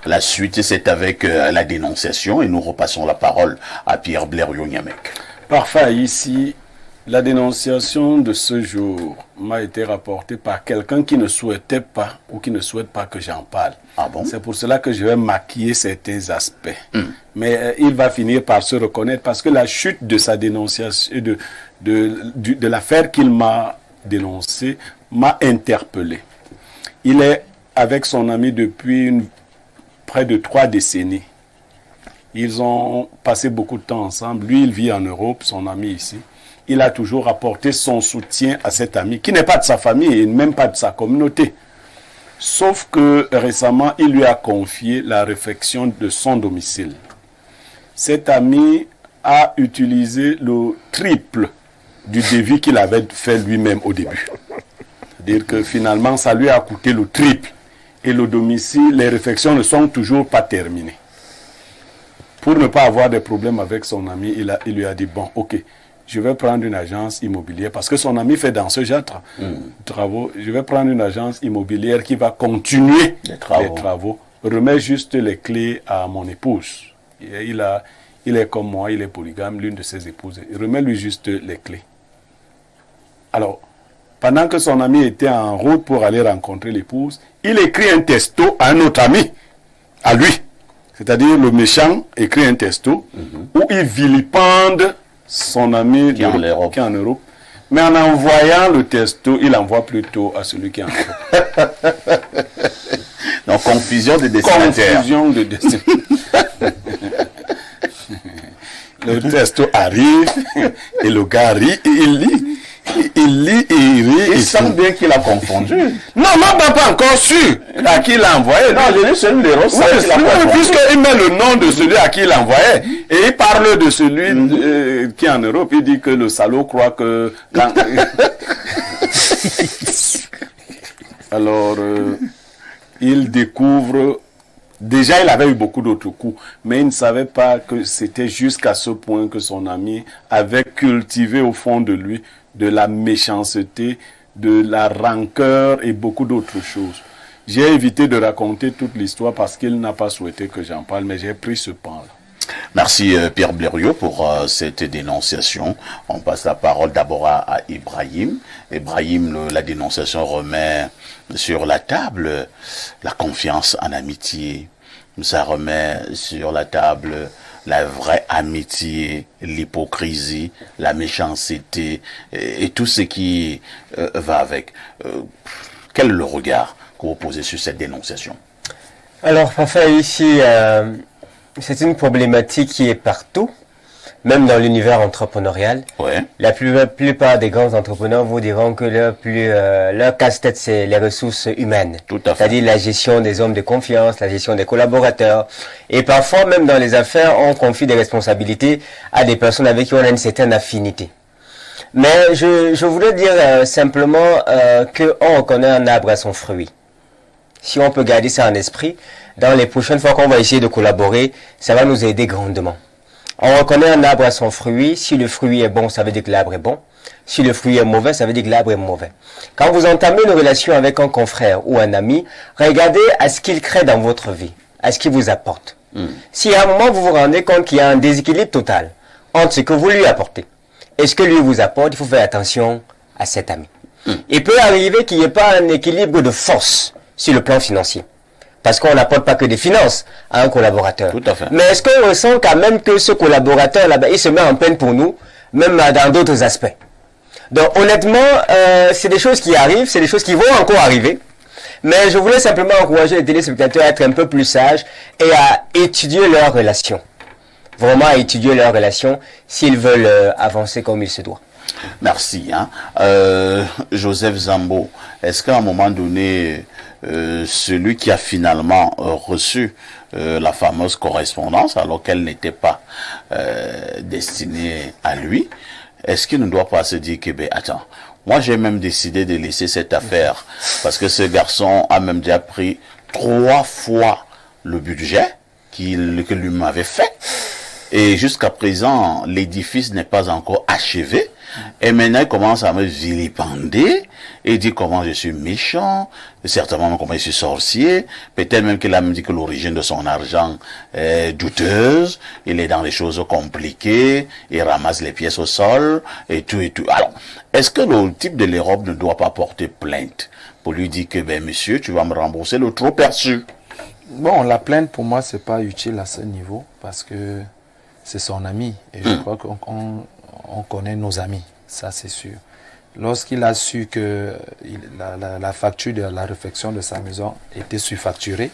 La suite, c'est avec la dénonciation et nous repassons la parole à Pierre Blériot-Niamek. Parfait, ici, la dénonciation de ce jour m'a été rapportée par quelqu'un qui ne souhaitait pas ou qui ne souhaite pas que j'en parle. Ah bon? C'est pour cela que je vais maquiller certains aspects. Mais il va finir par se reconnaître parce que la chute de sa dénonciation, de l'affaire qu'il m'a dénoncée, m'a interpellé. Il est avec son ami depuis près de 3 décennies. Ils ont passé beaucoup de temps ensemble. Lui, il vit en Europe, son ami ici. Il a toujours apporté son soutien à cet ami, qui n'est pas de sa famille et même pas de sa communauté. Sauf que récemment, il lui a confié la réfection de son domicile. Cet ami a utilisé le triple du devis qu'il avait fait lui-même au début. C'est-à-dire que finalement, ça lui a coûté le triple. Et le domicile, les réfections ne sont toujours pas terminées. Pour ne pas avoir de problèmes avec son ami, il lui a dit, bon, ok, je vais prendre une agence immobilière, parce que son ami fait dans ce genre de travaux, je vais prendre une agence immobilière qui va continuer les travaux, remets juste les clés à mon épouse. Il est comme moi, il est polygame, l'une de ses épouses, remets-lui juste les clés. Alors, pendant que son ami était en route pour aller rencontrer l'épouse, il écrit un texto à un autre ami, à lui. C'est-à-dire le méchant écrit un texto où il vilipende son ami qui est en Europe. Mais en envoyant le texto, il envoie plutôt à celui qui est en Europe. Donc, confusion de destinataires. Confusion de destinataires. Le texto arrive et le gars rit et il lit. Il lit et il rit. Il semble bien qu'il a confondu. Non, moi, je n'ai pas encore su à qui il l'a envoyé. Non, j'ai dit celui de Rosa. Oui, puisqu'il met le nom de celui à qui il l'a envoyé. Et il parle de celui qui est en Europe. Il dit que le salaud croit que... Alors, il découvre... Déjà, il avait eu beaucoup d'autres coups, mais il ne savait pas que c'était jusqu'à ce point que son ami avait cultivé au fond de lui de la méchanceté, de la rancœur et beaucoup d'autres choses. J'ai évité de raconter toute l'histoire parce qu'il n'a pas souhaité que j'en parle, mais j'ai pris ce pan-là. Merci Pierre Blériot pour cette dénonciation. On passe la parole d'abord à Ibrahim. Ibrahim, la dénonciation remet sur la table la confiance en amitié. Ça remet sur la table la vraie amitié, l'hypocrisie, la méchanceté et tout ce qui va avec. Quel est le regard que vous posez sur cette dénonciation? Alors, enfin, ici, c'est une problématique qui est partout, même dans l'univers entrepreneurial. Ouais. La plupart des grands entrepreneurs vous diront que leur casse-tête, c'est les ressources humaines. Tout à fait. C'est-à-dire la gestion des hommes de confiance, la gestion des collaborateurs. Et parfois, même dans les affaires, on confie des responsabilités à des personnes avec qui on a une certaine affinité. Mais je voulais dire simplement qu'on reconnaît un arbre à son fruit. Si on peut garder ça en esprit, dans les prochaines fois qu'on va essayer de collaborer, ça va nous aider grandement. On reconnaît un arbre à son fruit. Si le fruit est bon, ça veut dire que l'arbre est bon. Si le fruit est mauvais, ça veut dire que l'arbre est mauvais. Quand vous entamez une relation avec un confrère ou un ami, regardez à ce qu'il crée dans votre vie, à ce qu'il vous apporte. Si à un moment vous vous rendez compte qu'il y a un déséquilibre total entre ce que vous lui apportez et ce que lui vous apporte, il faut faire attention à cet ami. Il peut arriver qu'il n'y ait pas un équilibre de force sur le plan financier. Parce qu'on n'apporte pas que des finances à un collaborateur. Tout à fait. Mais est-ce qu'on ressent quand même que ce collaborateur là-bas, il se met en peine pour nous, même dans d'autres aspects? Donc honnêtement, c'est des choses qui arrivent, c'est des choses qui vont encore arriver. Mais je voulais simplement encourager les téléspectateurs à être un peu plus sages et à étudier leurs relations. Vraiment à étudier leurs relations s'ils veulent avancer comme il se doit. Merci. Joseph Zambo, est-ce qu'à un moment donné, celui qui a finalement reçu la fameuse correspondance, alors qu'elle n'était pas destinée à lui, est-ce qu'il ne doit pas se dire que, attends, moi j'ai même décidé de laisser cette affaire, parce que ce garçon a même déjà pris 3 fois le budget que lui m'avait fait, et jusqu'à présent, l'édifice n'est pas encore achevé. Et maintenant, il commence à me vilipender et dit comment je suis méchant, certainement même comment je suis sorcier. Peut-être même qu'il a me dit que l'origine de son argent est douteuse. Il est dans les choses compliquées. Il ramasse les pièces au sol et tout et tout. Alors, est-ce que le type de l'Europe ne doit pas porter plainte pour lui dire que, ben, monsieur, tu vas me rembourser le trop perçu? Bon, la plainte pour moi, c'est pas utile à ce niveau parce que c'est son ami. Et je crois qu'on connaît nos amis, ça c'est sûr. Lorsqu'il a su que la facture de la réfection de sa maison était surfacturée,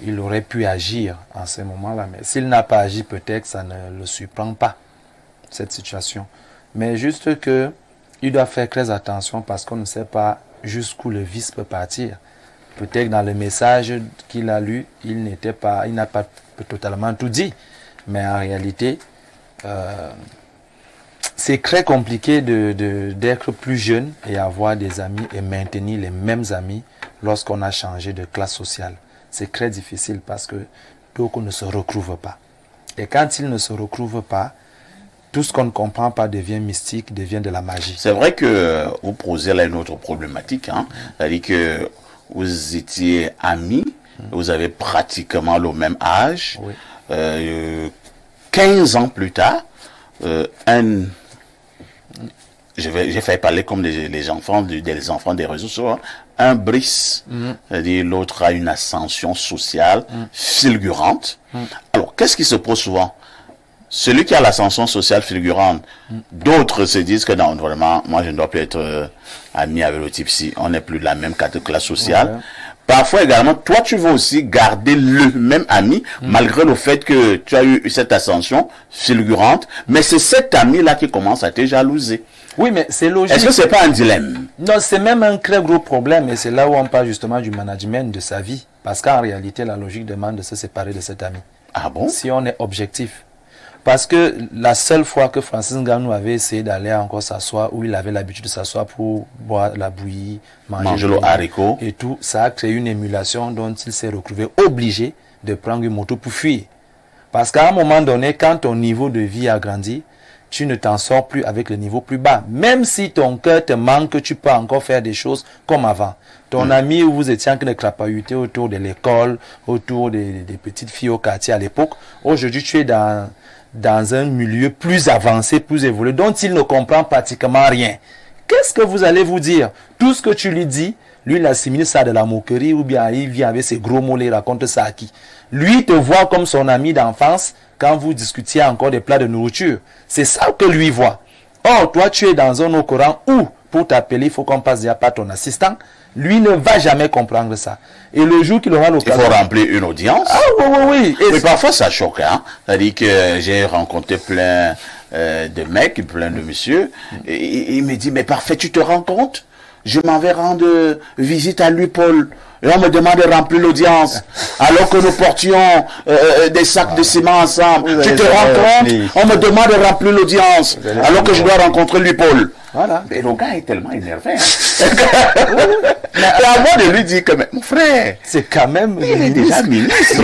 il aurait pu agir en ce moment-là. Mais s'il n'a pas agi, peut-être ça ne le surprend pas, cette situation. Mais juste que il doit faire très attention parce qu'on ne sait pas jusqu'où le vice peut partir. Peut-être dans le message qu'il a lu, il n'a pas totalement tout dit. Mais en réalité, c'est très compliqué d'être plus jeune et avoir des amis et maintenir les mêmes amis lorsqu'on a changé de classe sociale. C'est très difficile parce que donc on ne se retrouve pas. Et quand il ne se retrouve pas, tout ce qu'on ne comprend pas devient mystique, devient de la magie. C'est vrai que vous posez là une autre problématique, hein? C'est-à-dire que vous étiez amis, vous avez pratiquement le même âge. Oui. 15 ans plus tard, j'ai fait parler comme les enfants des enfants des réseaux sociaux, hein. Un brise, c'est-à-dire l'autre a une ascension sociale fulgurante. Alors, qu'est-ce qui se pose souvent? Celui qui a l'ascension sociale fulgurante, d'autres se disent que non, vraiment, moi je ne dois plus être ami avec le type-ci, on n'est plus de la même classe sociale. Ouais. Parfois également, toi tu veux aussi garder le même ami, malgré le fait que tu as eu cette ascension fulgurante, mais c'est cet ami-là qui commence à te jalouser. Oui, mais c'est logique. Est-ce que c'est pas un dilemme? Non, c'est même un très gros problème et c'est là où on parle justement du management de sa vie. Parce qu'en réalité, la logique demande de se séparer de cet ami. Ah bon? Si on est objectif. Parce que la seule fois que Francis Ngannou avait essayé d'aller encore s'asseoir, où il avait l'habitude de s'asseoir pour boire la bouillie, manger le haricot et tout, ça a créé une émulation dont il s'est retrouvé obligé de prendre une moto pour fuir. Parce qu'à un moment donné, quand ton niveau de vie a grandi, tu ne t'en sors plus avec le niveau plus bas. Même si ton cœur te manque, tu peux encore faire des choses comme avant. Ton ami où vous étiez en train de crapahuter autour de l'école, autour des petites filles au quartier à l'époque, aujourd'hui tu es dans un milieu plus avancé, plus évolué, dont il ne comprend pratiquement rien. Qu'est-ce que vous allez vous dire? Tout ce que tu lui dis, lui il assimile ça de la moquerie ou bien il vient avec ses gros mots, il raconte ça à qui? Lui te voit comme son ami d'enfance quand vous discutiez encore des plats de nourriture. C'est ça que lui voit. Or, toi tu es dans un autre courant où, pour t'appeler, il faut qu'on passe déjà par ton assistant. Lui ne va jamais comprendre ça. Et le jour qu'il aura l'occasion... Il faut remplir une audience. Ah oui. Mais parfois ça choque, hein. C'est-à-dire que j'ai rencontré plein de mecs, plein de messieurs. Et il me dit, mais parfait, tu te rends compte? Je m'en vais rendre visite à lui, Paul. Et on me demande de remplir l'audience. Alors que nous portions des sacs de ciment ensemble. Tu te rends compte? On me demande de remplir l'audience. Alors que je dois rencontrer lui, Paul. Voilà. Mais le gars est tellement énervé. Hein. Et avant de lui dire que, mais, mon frère, c'est quand même... Il est déjà ministre.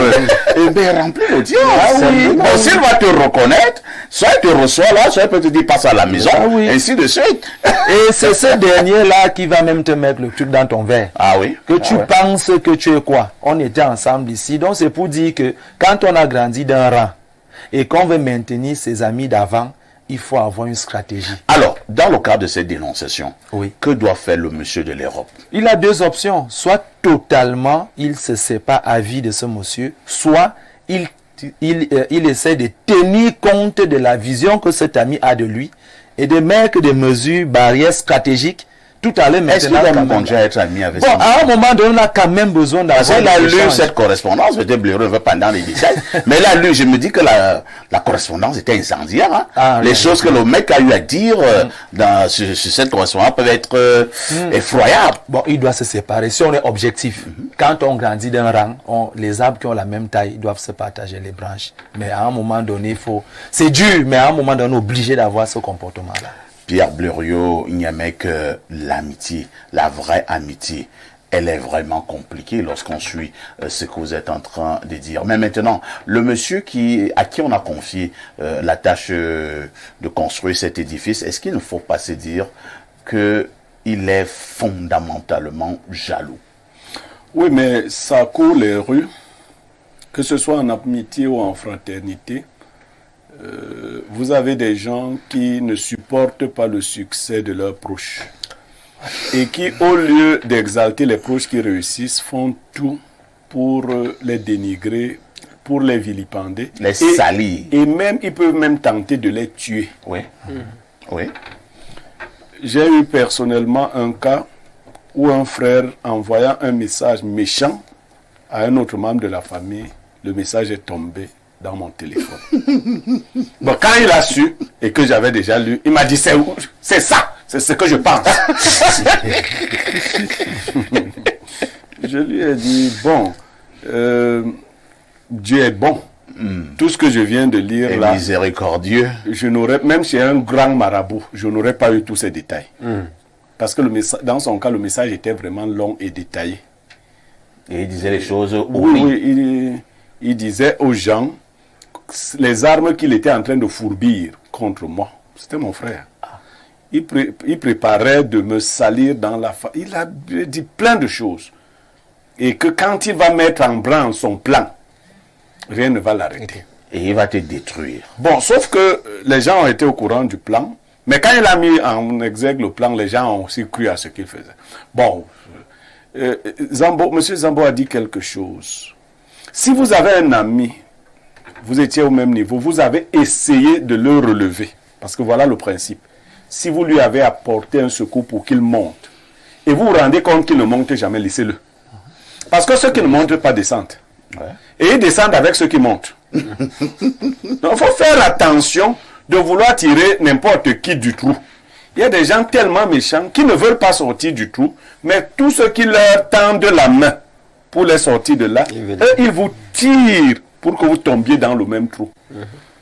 Et bien, remplis l'audience. Ah oui. Bon, s'il va te reconnaître, soit il te reçoit là, soit il peut te dire passe à la maison, ainsi de suite. Et c'est ce dernier-là qui va même te mettre le truc dans ton verre. Ah oui. Que tu penses que tu es quoi? On était ensemble ici. Donc c'est pour dire que quand on a grandi d'un rang et qu'on veut maintenir ses amis d'avant, il faut avoir une stratégie. Alors, dans le cadre de cette dénonciation, que doit faire le monsieur de l'Europe? Il a deux options. Soit totalement, il se sépare à vie de ce monsieur, soit il essaie de tenir compte de la vision que cet ami a de lui et de mettre des mesures, barrières stratégiques tout à l'heure. Est-ce qu'il doit continuer à être ami avec bon, à un moment donné, on a quand même besoin d'avoir... Parce qu'il a lu cette correspondance, peut-être Bléreux veut pas dans les détails, mais là, lui, je me dis que la correspondance était incendiaire. Hein. Ah, les choses que le mec a eu à dire sur cette correspondance peuvent être effroyables. Bon, il doit se séparer. Si on est objectif, quand on grandit d'un rang, les arbres qui ont la même taille doivent se partager les branches. Mais à un moment donné, il faut... C'est dur, mais à un moment donné, on est obligé d'avoir ce comportement-là. Pierre Blériot, il n'y a même que l'amitié, la vraie amitié. elle est vraiment compliquée lorsqu'on suit ce que vous êtes en train de dire. Mais maintenant, le monsieur à qui on a confié la tâche de construire cet édifice, est-ce qu'il ne faut pas se dire qu'il est fondamentalement jaloux? Oui, mais ça court les rues, que ce soit en amitié ou en fraternité. Vous avez des gens qui ne supportent pas le succès de leurs proches et qui, au lieu d'exalter les proches qui réussissent, font tout pour les dénigrer, pour les vilipender, les salir. Et même, ils peuvent même tenter de les tuer. Oui. Oui. J'ai eu personnellement un cas où un frère, envoyant un message méchant à un autre membre de la famille, le message est tombé dans mon téléphone. Bon, quand il a su et que j'avais déjà lu, il m'a dit c'est ça, c'est ce que je pense. Je lui ai dit bon, Dieu est bon. Tout ce que je viens de lire et là, miséricordieux. Je n'aurais, même chez un grand marabout, je n'aurais pas eu tous ces détails. Parce que dans son cas, le message était vraiment long et détaillé. Et il disait les choses oui, il disait aux gens les armes qu'il était en train de fourbir contre moi. C'était mon frère. Il préparait de me salir dans la face. Il a dit plein de choses. Et que quand il va mettre en branle son plan, rien ne va l'arrêter. Et il va te détruire. Bon, sauf que les gens ont été au courant du plan. Mais quand il a mis en exergue le plan, les gens ont aussi cru à ce qu'il faisait. Bon, Monsieur Zambo a dit quelque chose. Si vous avez un ami, vous étiez au même niveau, vous avez essayé de le relever. Parce que voilà le principe. Si vous lui avez apporté un secours pour qu'il monte, et vous vous rendez compte qu'il ne monte jamais, laissez-le. Parce que ceux qui ne montent pas descendent. Ouais. Et ils descendent avec ceux qui montent. Donc il faut faire attention de vouloir tirer n'importe qui du trou. Il y a des gens tellement méchants qui ne veulent pas sortir du trou, mais tous ceux qui leur tendent la main pour les sortir de là, ils vous tirent pour que vous tombiez dans le même trou.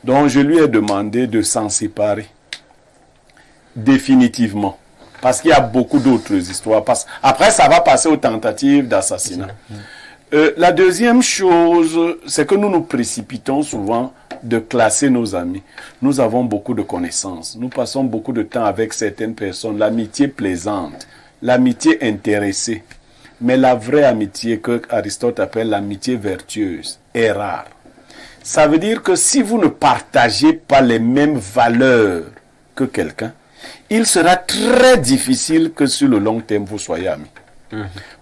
Donc je lui ai demandé de s'en séparer définitivement. Parce qu'il y a beaucoup d'autres histoires. Après, ça va passer aux tentatives d'assassinat. La deuxième chose, c'est que nous nous précipitons souvent de classer nos amis. Nous avons beaucoup de connaissances. Nous passons beaucoup de temps avec certaines personnes. L'amitié plaisante, l'amitié intéressée. Mais la vraie amitié que Aristote appelle l'amitié vertueuse est rare. Ça veut dire que si vous ne partagez pas les mêmes valeurs que quelqu'un, il sera très difficile que sur le long terme vous soyez amis.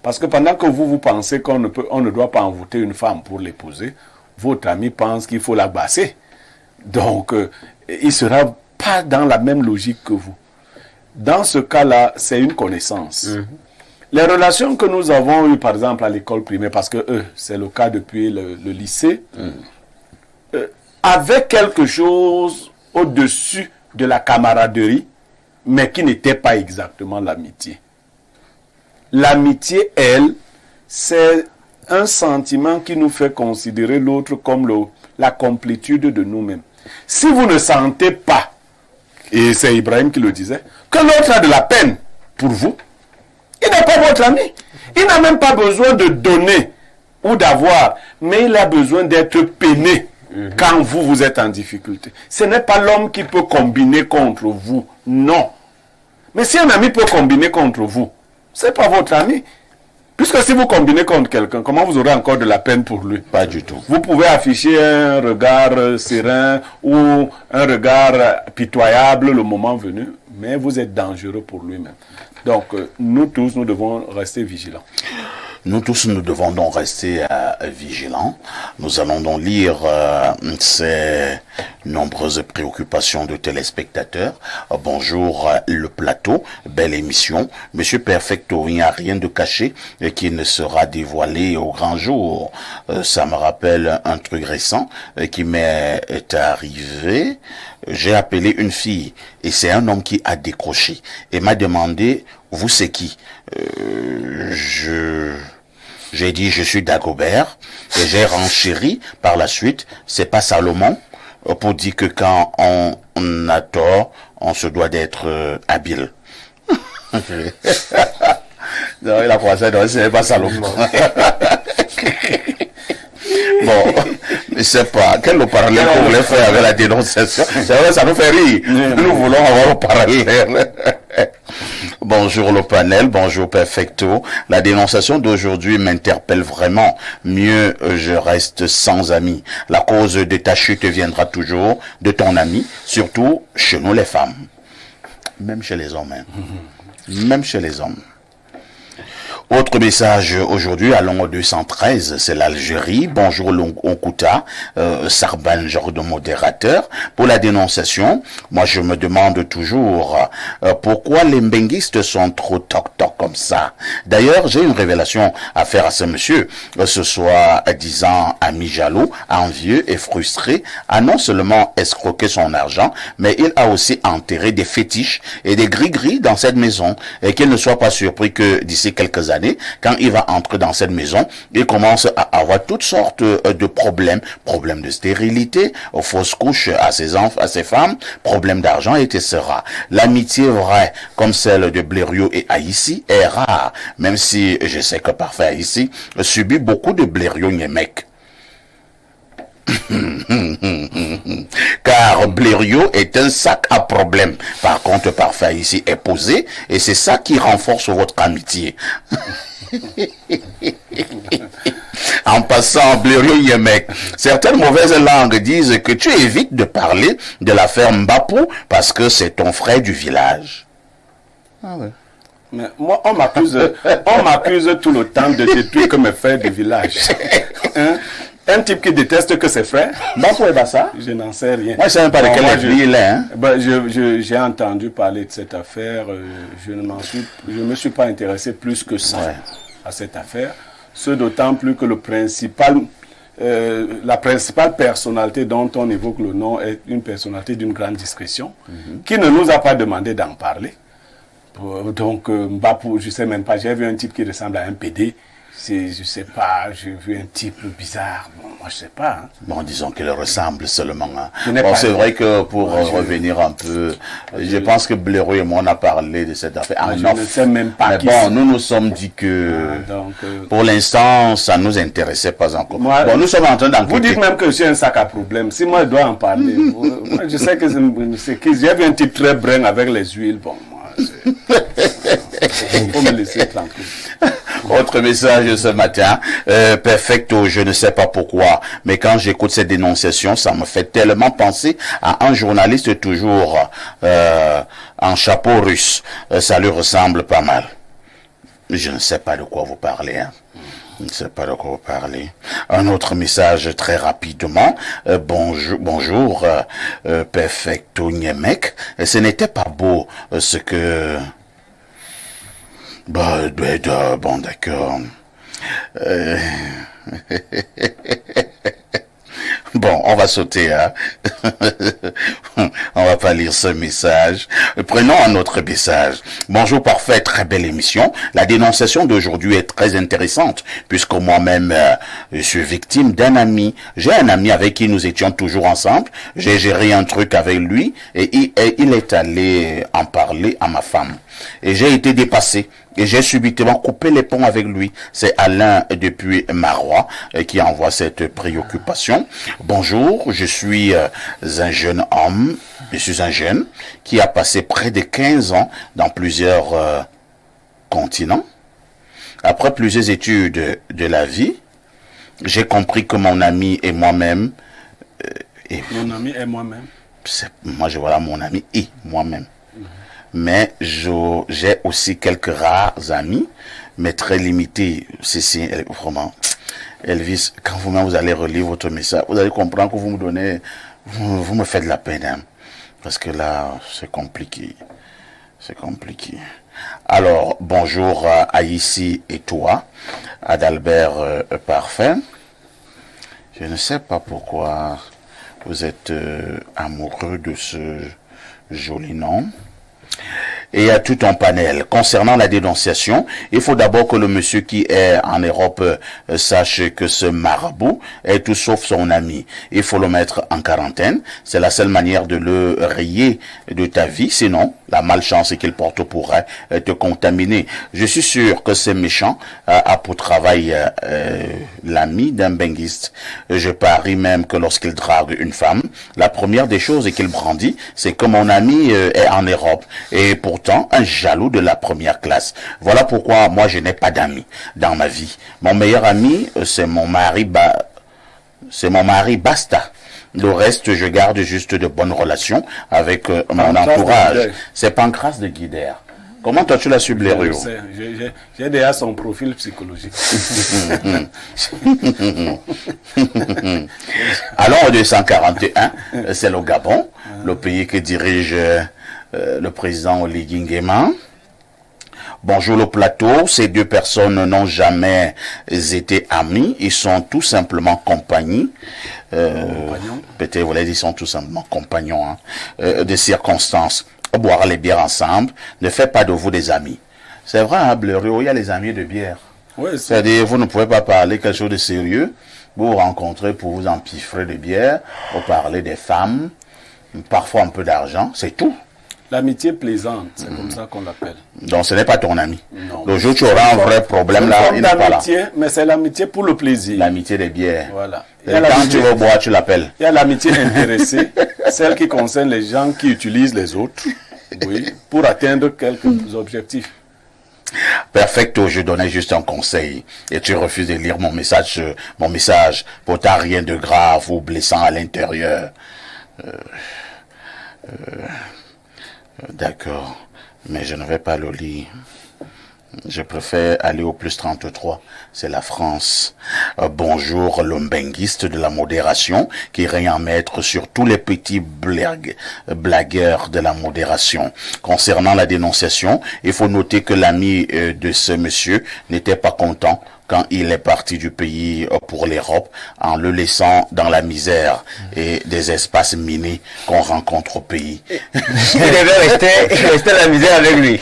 Parce que pendant que vous pensez qu'on ne doit pas envoûter une femme pour l'épouser, votre ami pense qu'il faut la basser. Donc, il ne sera pas dans la même logique que vous. Dans ce cas-là, c'est une connaissance. Les relations que nous avons eues, par exemple, à l'école primaire, parce que c'est le cas depuis le lycée, avaient quelque chose au-dessus de la camaraderie, mais qui n'était pas exactement l'amitié. L'amitié, elle, c'est un sentiment qui nous fait considérer l'autre comme la complétude de nous-mêmes. Si vous ne sentez pas, et c'est Ibrahim qui le disait, que l'autre a de la peine pour vous, il n'est pas votre ami. Il n'a même pas besoin de donner ou d'avoir, mais il a besoin d'être peiné quand vous êtes en difficulté. Ce n'est pas l'homme qui peut combiner contre vous, non. Mais si un ami peut combiner contre vous, ce n'est pas votre ami. Puisque si vous combinez contre quelqu'un, comment vous aurez encore de la peine pour lui? Pas du tout. Vous pouvez afficher un regard serein ou un regard pitoyable le moment venu, mais vous êtes dangereux pour lui-même. Donc, nous tous, nous devons rester vigilants. Nous tous, nous devons donc rester vigilants. Nous allons donc lire ces nombreuses préoccupations de téléspectateurs. Bonjour le plateau, belle émission. Monsieur Perfecto, il n'y a rien de caché qui ne sera dévoilé au grand jour. Ça me rappelle un truc récent qui m'est arrivé. J'ai appelé une fille et c'est un homme qui a décroché et m'a demandé « Vous c'est qui ?» J'ai dit je suis Dagobert et j'ai renchéri par la suite, c'est pas Salomon, pour dire que quand on a tort, on se doit d'être habile. Non, il a commencé, non, ce n'est pas Salomon. Bon, je sais pas, quel parallèle qu'on voulait faire avec la dénonciation. C'est vrai, ça nous fait rire. Nous voulons avoir le parallèle. Bonjour le panel, bonjour Perfecto. La dénonciation d'aujourd'hui m'interpelle vraiment. Mieux, je reste sans amis. La cause de ta chute viendra toujours de ton ami, surtout chez nous les femmes. Même chez les hommes. Hein. Même chez les hommes. Autre message aujourd'hui, allons au 213, c'est l'Algérie. Bonjour Lonkouta, Sarban, genre de modérateur. Pour la dénonciation, moi je me demande toujours pourquoi les mbenguistes sont trop toc-toc comme ça. D'ailleurs, j'ai une révélation à faire à ce monsieur. Ce soit disant ami jaloux, envieux et frustré, a non seulement escroqué son argent, mais il a aussi enterré des fétiches et des gris-gris dans cette maison. Et qu'il ne soit pas surpris que d'ici quelques années, quand il va entrer dans cette maison, il commence à avoir toutes sortes de problèmes. Problèmes de stérilité, aux fausses couches à ses enfants, à ses femmes, problèmes d'argent, etc. L'amitié vraie, comme celle de Blériot et Haïti, est rare. Même si je sais que Parfait Haïti subit beaucoup de Blériot Niemek. Car Blériot est un sac à problème. Par contre, Parfait ici est posé et c'est ça qui renforce votre amitié. En passant, Blériot Yemek, certaines mauvaises langues disent que tu évites de parler de l'affaire Mbapou parce que c'est ton frère du village. Ah ouais. Mais moi, on m'accuse tout le temps de détruire que mes frères du village. Hein? Un type qui déteste que ses frères. Mbapou et Bassa? Je n'en sais rien. Moi, je ne sais même pas de quelle ville il est. Hein? J'ai entendu parler de cette affaire. Je ne me suis pas intéressé plus que ça à cette affaire. Ce d'autant plus que la principale personnalité dont on évoque le nom est une personnalité d'une grande discrétion qui ne nous a pas demandé d'en parler. Donc, Mbapou, je ne sais même pas. J'ai vu un type qui ressemble à un PD. Je sais pas, j'ai vu un type bizarre. Bon, moi, je sais pas. Hein. Bon, disons qu'il ressemble seulement. Hein. Bon, c'est vrai que pour revenir un peu, je pense que Blériot et moi, on a parlé de cette affaire. Je ne sais même pas. Mais bon, nous nous sommes dit que pour l'instant, ça nous intéressait pas encore. Moi, bon, nous sommes en train d'enquêter. Vous dites même que j'ai un sac à problème. Si moi, je dois en parler. Moi, je sais que j'ai vu un type très brun avec les huiles. Bon, moi, il faut me laisser tranquille. Autre message ce matin, Perfecto, je ne sais pas pourquoi, mais quand j'écoute cette dénonciation, ça me fait tellement penser à un journaliste toujours en chapeau russe. Ça lui ressemble pas mal. Je ne sais pas de quoi vous parlez. Hein. Je ne sais pas de quoi vous parlez. Un autre message très rapidement. Bonjour, Perfecto Niemek. Ce n'était pas beau ce que... Bon, d'accord. Bon, on va sauter, hein. On va pas lire ce message. Prenons un autre message. Bonjour, Parfait, très belle émission. La dénonciation d'aujourd'hui est très intéressante, puisque moi-même, je suis victime d'un ami. J'ai un ami avec qui nous étions toujours ensemble. J'ai géré un truc avec lui, et il est allé en parler à ma femme. Et j'ai été dépassé. Et j'ai subitement coupé les ponts avec lui. C'est Alain depuis Marois qui envoie cette préoccupation. Bonjour, je suis un jeune homme. Je suis un jeune qui a passé près de 15 ans dans plusieurs continents. Après plusieurs études de la vie, j'ai compris que mon ami et moi-même... mon ami et moi-même. Moi, je vois là mon ami et moi-même. Mais j'ai aussi quelques rares amis, mais très limités. C'est vraiment, Elvis, quand vous-même vous allez relire votre message, vous allez comprendre que vous me donnez, vous me faites de la peine, hein, parce que là, c'est compliqué. C'est compliqué. Alors, bonjour à ici et toi, Adalbert Parfait. Je ne sais pas pourquoi vous êtes amoureux de ce joli nom. Et il y a tout un panel. Concernant la dénonciation, il faut d'abord que le monsieur qui est en Europe sache que ce marabout est tout sauf son ami. Il faut le mettre en quarantaine. C'est la seule manière de le rayer de ta vie. Sinon, la malchance qu'il porte pourrait te contaminer. Je suis sûr que ce méchant a pour travail l'ami d'un benguiste. Je parie même que lorsqu'il drague une femme, la première des choses qu'il brandit, c'est que mon ami est en Europe. Et pourtant, un jaloux de la première classe. Voilà pourquoi moi je n'ai pas d'amis dans ma vie. Mon meilleur ami, c'est mon mari basta. Le reste, je garde juste de bonnes relations avec mon entourage. C'est Pancras de Guider. Comment toi tu l'as su, Blériot? J'ai déjà son profil psychologique. Alors, en 241, c'est le Gabon, le pays que dirige le président Oligui Nguema. Bonjour le plateau, ces deux personnes n'ont jamais été amis, ils sont tout simplement compagnons. Peut-être vous l'avez dit, ils sont tout simplement compagnons de circonstances. Boire les bières ensemble ne fait pas de vous des amis. C'est vrai, hein, Blériot, il y a les amis de bière. Ouais, c'est-à-dire, vous ne pouvez pas parler quelque chose de sérieux, vous vous rencontrez pour vous empiffrer de bière, vous parler des femmes, parfois un peu d'argent, c'est tout. L'amitié plaisante, c'est comme ça qu'on l'appelle. Donc ce n'est pas ton ami. Non. Le jour où tu auras un vrai problème là, il n'est pas là. Mais c'est l'amitié pour le plaisir. L'amitié des bières. Voilà. Et quand tu veux boire, tu l'appelles. Il y a l'amitié intéressée, celle qui concerne les gens qui utilisent les autres, oui, pour atteindre quelques objectifs. Perfecto, je donnais juste un conseil et tu refuses de lire mon message pourtant rien de grave ou blessant à l'intérieur. D'accord, mais je ne vais pas le lire. Je préfère aller au plus 33, c'est la France. Bonjour, l'ombenguiste de la modération qui règne en maître sur tous les petits blagueurs de la modération. Concernant la dénonciation, il faut noter que l'ami de ce monsieur n'était pas content quand il est parti du pays pour l'Europe en le laissant dans la misère et des espaces minés qu'on rencontre au pays. Il devait rester la misère avec lui.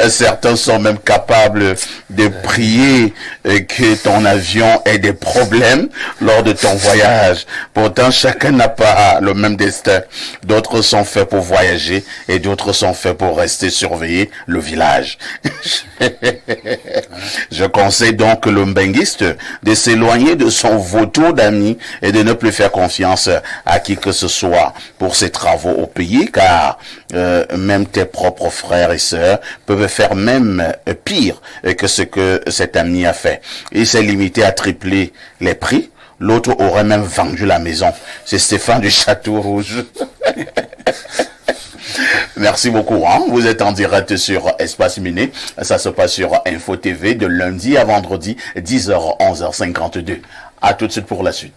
Certains sont même capables de prier que ton avion ait des problèmes lors de ton voyage. Pourtant, chacun n'a pas le même destin. D'autres sont faits pour voyager et d'autres sont faits pour rester surveiller le village. Je conseille donc le mbenguiste de s'éloigner de son vautour d'amis et de ne plus faire confiance à qui que ce soit pour ses travaux au pays, car même tes propres frères et sœurs peuvent faire même pire que ce que cet ami a fait. Il s'est limité à tripler les prix. L'autre aurait même vendu la maison. C'est Stéphane du Château Rouge. Merci beaucoup. Vous êtes en direct sur Espace Miné. Ça se passe sur Info TV de lundi à vendredi, 10h, 11h52. À tout de suite pour la suite.